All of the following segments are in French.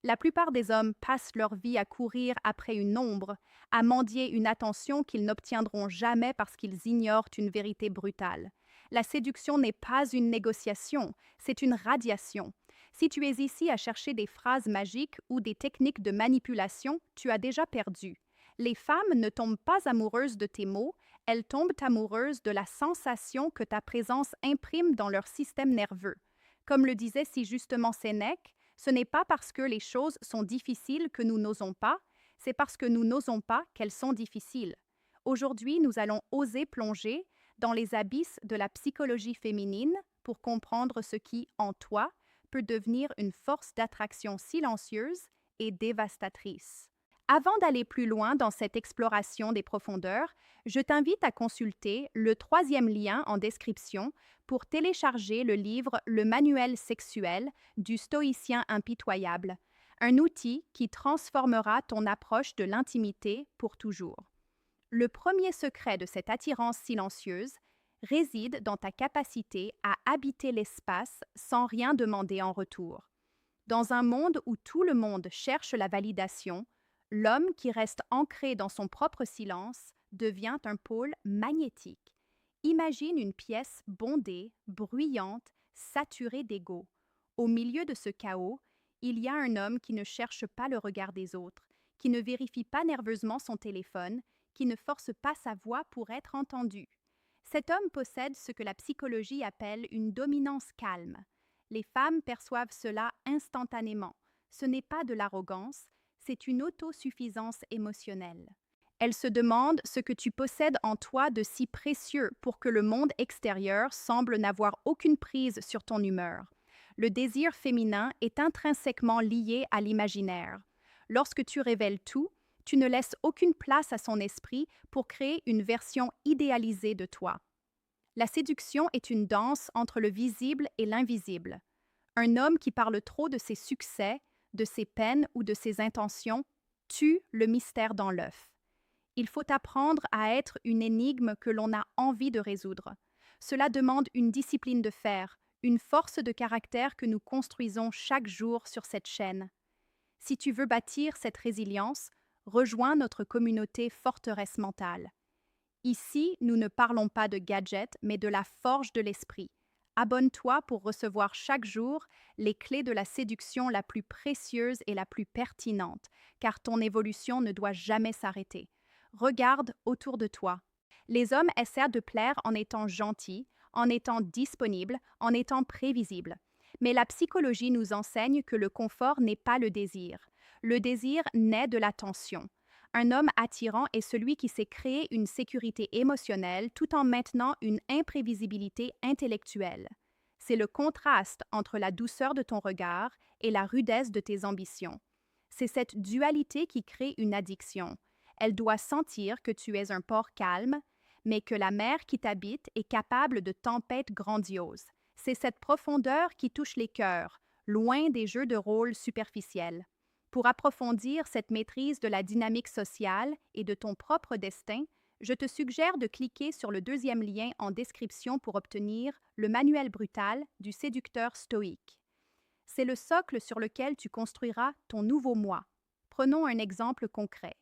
La plupart des hommes passent leur vie à courir après une ombre, à mendier une attention qu'ils n'obtiendront jamais parce qu'ils ignorent une vérité brutale. La séduction n'est pas une négociation, c'est une radiation. Si tu es ici à chercher des phrases magiques ou des techniques de manipulation, tu as déjà perdu. Les femmes ne tombent pas amoureuses de tes mots, elles tombent amoureuses de la sensation que ta présence imprime dans leur système nerveux. Comme le disait si justement Sénèque, ce n'est pas parce que les choses sont difficiles que nous n'osons pas, c'est parce que nous n'osons pas qu'elles sont difficiles. Aujourd'hui, nous allons oser plonger dans les abysses de la psychologie féminine pour comprendre ce qui, en toi, peut devenir une force d'attraction silencieuse et dévastatrice. Avant d'aller plus loin dans cette exploration des profondeurs, je t'invite à consulter le troisième lien en description pour télécharger le livre Le manuel sexuel du stoïcien impitoyable, un outil qui transformera ton approche de l'intimité pour toujours. Le premier secret de cette attirance silencieuse réside dans ta capacité à habiter l'espace sans rien demander en retour. Dans un monde où tout le monde cherche la validation, l'homme qui reste ancré dans son propre silence devient un pôle magnétique. Imagine une pièce bondée, bruyante, saturée d'ego. Au milieu de ce chaos, il y a un homme qui ne cherche pas le regard des autres, qui ne vérifie pas nerveusement son téléphone, qui ne force pas sa voix pour être entendu. Cet homme possède ce que la psychologie appelle une dominance calme. Les femmes perçoivent cela instantanément. Ce n'est pas de l'arrogance, c'est une autosuffisance émotionnelle. Elles se demandent ce que tu possèdes en toi de si précieux pour que le monde extérieur semble n'avoir aucune prise sur ton humeur. Le désir féminin est intrinsèquement lié à l'imaginaire. Lorsque tu révèles tout, tu ne laisses aucune place à son esprit pour créer une version idéalisée de toi. La séduction est une danse entre le visible et l'invisible. Un homme qui parle trop de ses succès, de ses peines ou de ses intentions tue le mystère dans l'œuf. Il faut apprendre à être une énigme que l'on a envie de résoudre. Cela demande une discipline de fer, une force de caractère que nous construisons chaque jour sur cette chaîne. Si tu veux bâtir cette résilience, rejoins notre communauté Forteresse mentale. Ici, nous ne parlons pas de gadgets, mais de la forge de l'esprit. Abonne-toi pour recevoir chaque jour les clés de la séduction la plus précieuse et la plus pertinente, car ton évolution ne doit jamais s'arrêter. Regarde autour de toi. Les hommes essaient de plaire en étant gentils, en étant disponibles, en étant prévisibles. Mais la psychologie nous enseigne que le confort n'est pas le désir. Le désir naît de l'attention. Un homme attirant est celui qui sait créer une sécurité émotionnelle tout en maintenant une imprévisibilité intellectuelle. C'est le contraste entre la douceur de ton regard et la rudesse de tes ambitions. C'est cette dualité qui crée une addiction. Elle doit sentir que tu es un port calme, mais que la mer qui t'habite est capable de tempêtes grandioses. C'est cette profondeur qui touche les cœurs, loin des jeux de rôle superficiels. Pour approfondir cette maîtrise de la dynamique sociale et de ton propre destin, je te suggère de cliquer sur le deuxième lien en description pour obtenir le manuel brutal du séducteur stoïque. C'est le socle sur lequel tu construiras ton nouveau moi. Prenons un exemple concret.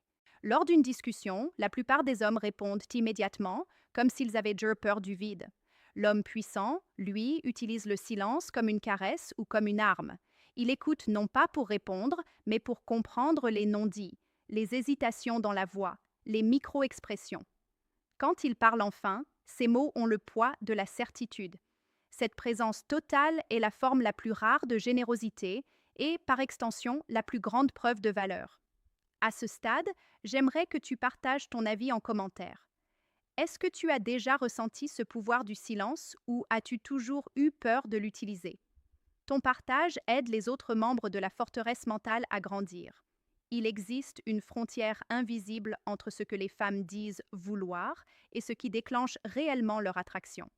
Lors d'une discussion, la plupart des hommes répondent immédiatement, comme s'ils avaient déjà peur du vide. L'homme puissant, lui, utilise le silence comme une caresse ou comme une arme. Il écoute non pas pour répondre, mais pour comprendre les non-dits, les hésitations dans la voix, les micro-expressions. Quand il parle enfin, ces mots ont le poids de la certitude. Cette présence totale est la forme la plus rare de générosité et, par extension, la plus grande preuve de valeur. À ce stade, j'aimerais que tu partages ton avis en commentaire. Est-ce que tu as déjà ressenti ce pouvoir du silence ou as-tu toujours eu peur de l'utiliser? Ton partage aide les autres membres de la forteresse mentale à grandir. Il existe une frontière invisible entre ce que les femmes disent vouloir et ce qui déclenche réellement leur attraction.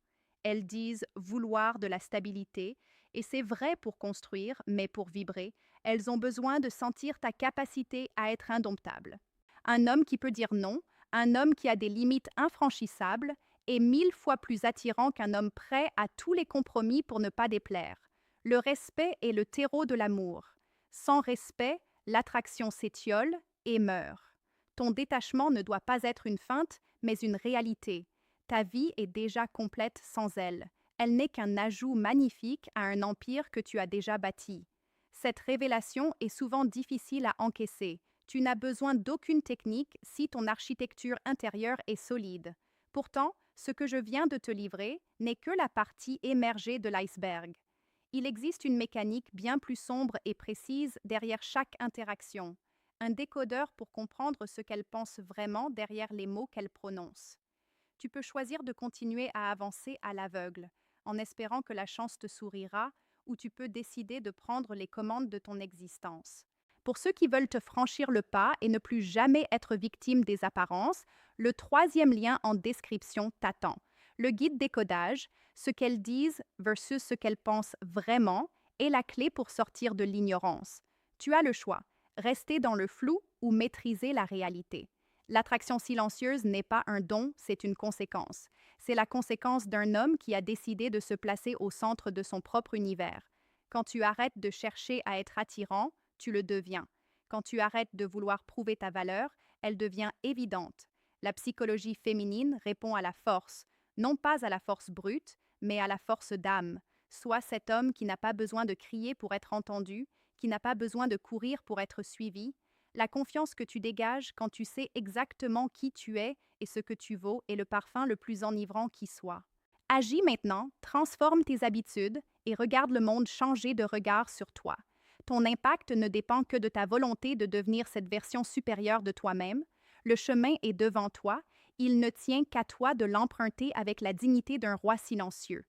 Elles disent vouloir de la stabilité, et c'est vrai pour construire, mais pour vibrer, elles ont besoin de sentir ta capacité à être indomptable. Un homme qui peut dire non, un homme qui a des limites infranchissables, est 1000 fois plus attirant qu'un homme prêt à tous les compromis pour ne pas déplaire. Le respect est le terreau de l'amour. Sans respect, l'attraction s'étiole et meurt. Ton détachement ne doit pas être une feinte, mais une réalité. Ta vie est déjà complète sans elle. Elle n'est qu'un ajout magnifique à un empire que tu as déjà bâti. Cette révélation est souvent difficile à encaisser. Tu n'as besoin d'aucune technique si ton architecture intérieure est solide. Pourtant, ce que je viens de te livrer n'est que la partie émergée de l'iceberg. Il existe une mécanique bien plus sombre et précise derrière chaque interaction, un décodeur pour comprendre ce qu'elle pense vraiment derrière les mots qu'elle prononce. Tu peux choisir de continuer à avancer à l'aveugle, en espérant que la chance te sourira, ou tu peux décider de prendre les commandes de ton existence. Pour ceux qui veulent te franchir le pas et ne plus jamais être victime des apparences, le troisième lien en description t'attend. Le guide décodage, ce qu'elles disent versus ce qu'elles pensent vraiment, est la clé pour sortir de l'ignorance. Tu as le choix, rester dans le flou ou maîtriser la réalité. L'attraction silencieuse n'est pas un don, c'est une conséquence. C'est la conséquence d'un homme qui a décidé de se placer au centre de son propre univers. Quand tu arrêtes de chercher à être attirant, tu le deviens. Quand tu arrêtes de vouloir prouver ta valeur, elle devient évidente. La psychologie féminine répond à la force, non pas à la force brute, mais à la force d'âme. Soit cet homme qui n'a pas besoin de crier pour être entendu, qui n'a pas besoin de courir pour être suivi. La confiance que tu dégages quand tu sais exactement qui tu es et ce que tu vaux est le parfum le plus enivrant qui soit. Agis maintenant, transforme tes habitudes et regarde le monde changer de regard sur toi. Ton impact ne dépend que de ta volonté de devenir cette version supérieure de toi-même. Le chemin est devant toi, il ne tient qu'à toi de l'emprunter avec la dignité d'un roi silencieux.